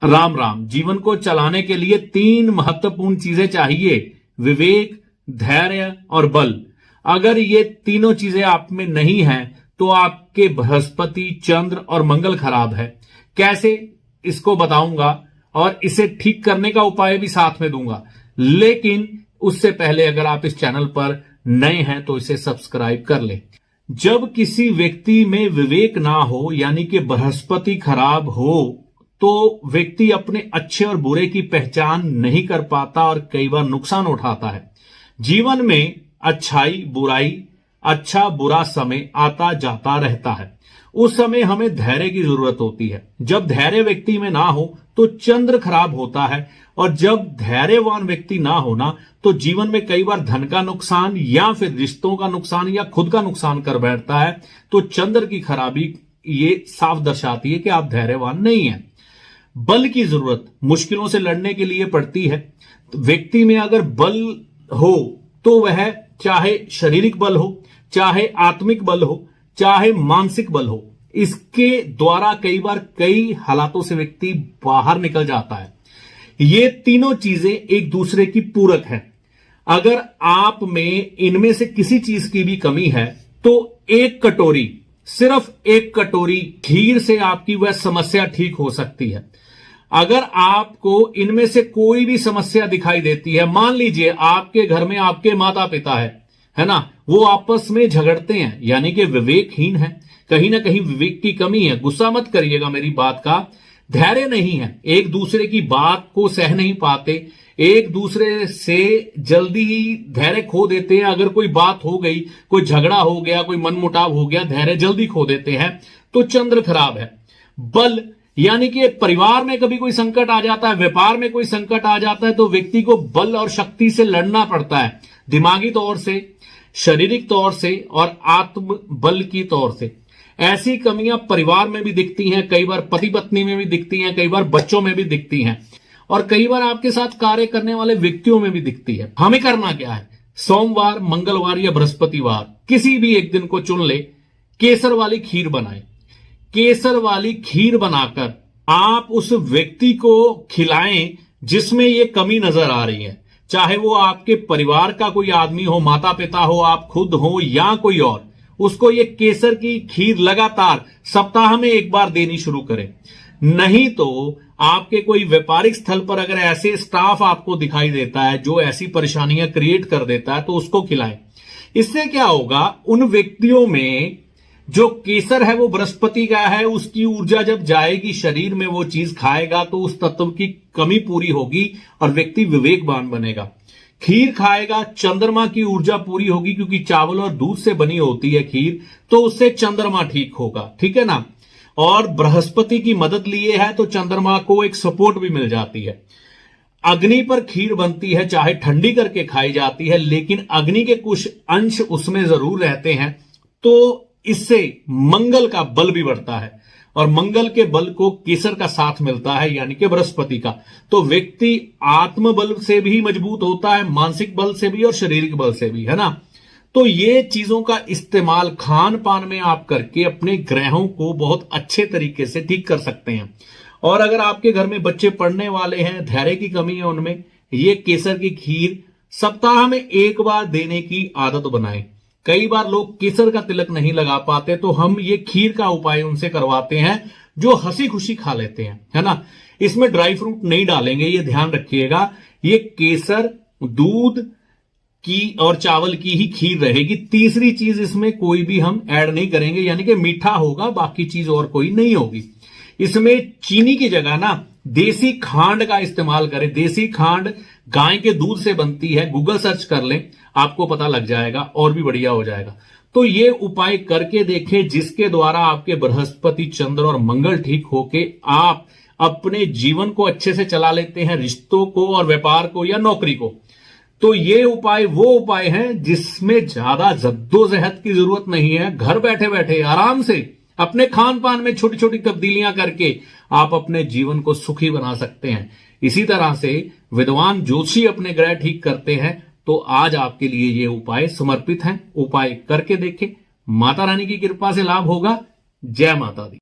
राम राम। जीवन को चलाने के लिए 3 महत्वपूर्ण चीजें चाहिए, विवेक, धैर्य और बल। अगर ये तीनों चीजें आप में नहीं है तो आपके बृहस्पति, चंद्र और मंगल खराब है। कैसे, इसको बताऊंगा और इसे ठीक करने का उपाय भी साथ में दूंगा। लेकिन उससे पहले अगर आप इस चैनल पर नए हैं तो इसे सब्सक्राइब कर लें। जब किसी व्यक्ति में विवेक ना हो यानी कि बृहस्पति खराब हो तो व्यक्ति अपने अच्छे और बुरे की पहचान नहीं कर पाता और कई बार नुकसान उठाता है। जीवन में अच्छाई बुराई, अच्छा बुरा समय आता जाता रहता है। उस समय हमें धैर्य की जरूरत होती है। जब धैर्य व्यक्ति में ना हो तो चंद्र खराब होता है, और जब धैर्यवान व्यक्ति ना होना तो जीवन में कई बार धन का नुकसान या फिर रिश्तों का नुकसान या खुद का नुकसान कर बैठता है। तो चंद्र की खराबी ये साफ दर्शाती है कि आप धैर्यवान नहीं हैं। बल की जरूरत मुश्किलों से लड़ने के लिए पड़ती है। व्यक्ति में अगर बल हो तो वह चाहे शारीरिक बल हो, चाहे आत्मिक बल हो, चाहे मानसिक बल हो, इसके द्वारा कई बार कई हालातों से व्यक्ति बाहर निकल जाता है। ये तीनों चीजें एक दूसरे की पूरक हैं। अगर आप में इनमें से किसी चीज की भी कमी है तो एक कटोरी, सिर्फ एक कटोरी खीर से आपकी वह समस्या ठीक हो सकती है। अगर आपको इनमें से कोई भी समस्या दिखाई देती है, मान लीजिए आपके घर में आपके माता पिता है ना, वो आपस में झगड़ते हैं यानी कि विवेकहीन है, कहीं ना कहीं विवेक की कमी है। गुस्सा मत करिएगा मेरी बात का। धैर्य नहीं है, एक दूसरे की बात को सह नहीं पाते, एक दूसरे से जल्दी ही धैर्य खो देते हैं। अगर कोई बात हो गई, कोई झगड़ा हो गया, कोई मनमुटाव हो गया, धैर्य जल्दी खो देते हैं, तो चंद्र खराब है। बल यानी कि परिवार में कभी कोई संकट आ जाता है, व्यापार में कोई संकट आ जाता है तो व्यक्ति को बल और शक्ति से लड़ना पड़ता है, दिमागी तौर से, शारीरिक तौर से और आत्म बल की तौर से। ऐसी कमियां परिवार में भी दिखती हैं, कई बार पति पत्नी में भी दिखती हैं, कई बार बच्चों में भी दिखती हैं और कई बार आपके साथ कार्य करने वाले व्यक्तियों में भी दिखती है। हमें करना क्या है, सोमवार, मंगलवार या बृहस्पतिवार किसी भी एक दिन को चुन ले, केसर वाली खीर बनाएं। केसर वाली खीर बनाकर आप उस व्यक्ति को खिलाएं जिसमें ये कमी नजर आ रही है, चाहे वो आपके परिवार का कोई आदमी हो, माता पिता हो, आप खुद हो या कोई और। उसको ये केसर की खीर लगातार सप्ताह में एक बार देनी शुरू करें। नहीं तो आपके कोई व्यापारिक स्थल पर अगर ऐसे स्टाफ आपको दिखाई देता है जो ऐसी परेशानियां क्रिएट कर देता है तो उसको खिलाएं। इससे क्या होगा, उन व्यक्तियों में जो केसर है वो बृहस्पति का है, उसकी ऊर्जा जब जाएगी शरीर में, वो चीज खाएगा तो उस तत्व की कमी पूरी होगी और व्यक्ति विवेकवान बनेगा। खीर खाएगा, चंद्रमा की ऊर्जा पूरी होगी, क्योंकि चावल और दूध से बनी होती है खीर, तो उससे चंद्रमा ठीक होगा, ठीक है ना। और बृहस्पति की मदद लिए है तो चंद्रमा को एक सपोर्ट भी मिल जाती है। अग्नि पर खीर बनती है, चाहे ठंडी करके खाई जाती है, लेकिन अग्नि के कुछ अंश उसमें जरूर रहते हैं, तो इससे मंगल का बल भी बढ़ता है और मंगल के बल को केसर का साथ मिलता है यानी कि बृहस्पति का। तो व्यक्ति आत्मबल से भी मजबूत होता है, मानसिक बल से भी और शारीरिक बल से भी, है ना। तो ये चीजों का इस्तेमाल खान पान में आप करके अपने ग्रहों को बहुत अच्छे तरीके से ठीक कर सकते हैं। और अगर आपके घर में बच्चे पढ़ने वाले हैं, धैर्य की कमी है उनमें, ये केसर की खीर सप्ताह में एक बार देने की आदत बनाएं। कई बार लोग केसर का तिलक नहीं लगा पाते तो हम ये खीर का उपाय उनसे करवाते हैं जो हंसी खुशी खा लेते हैं, है ना। इसमें ड्राई फ्रूट नहीं डालेंगे, ये ध्यान रखिएगा। ये केसर, दूध की और चावल की ही खीर रहेगी। तीसरी चीज इसमें कोई भी हम ऐड नहीं करेंगे, यानी कि मीठा होगा, बाकी चीज और कोई नहीं होगी। इसमें चीनी की जगह ना देसी खांड का इस्तेमाल करें। देसी खांड गाय के दूध से बनती है, गूगल सर्च कर लें, आपको पता लग जाएगा और भी बढ़िया हो जाएगा। तो ये उपाय करके देखें जिसके द्वारा आपके बृहस्पति, चंद्र और मंगल ठीक होके आप अपने जीवन को अच्छे से चला लेते हैं, रिश्तों को और व्यापार को या नौकरी को। तो ये उपाय वो उपाय हैं जिसमें ज्यादा जद्दोजहद की जरूरत नहीं है। घर बैठे बैठे आराम से अपने खान पान में छोटी छोटी तब्दीलियां करके आप अपने जीवन को सुखी बना सकते हैं। इसी तरह से विद्वान ज्योतिषी अपने ग्रह ठीक करते हैं, तो आज आपके लिए ये उपाय समर्पित हैं। उपाय करके देखें, माता रानी की कृपा से लाभ होगा। जय माता दी।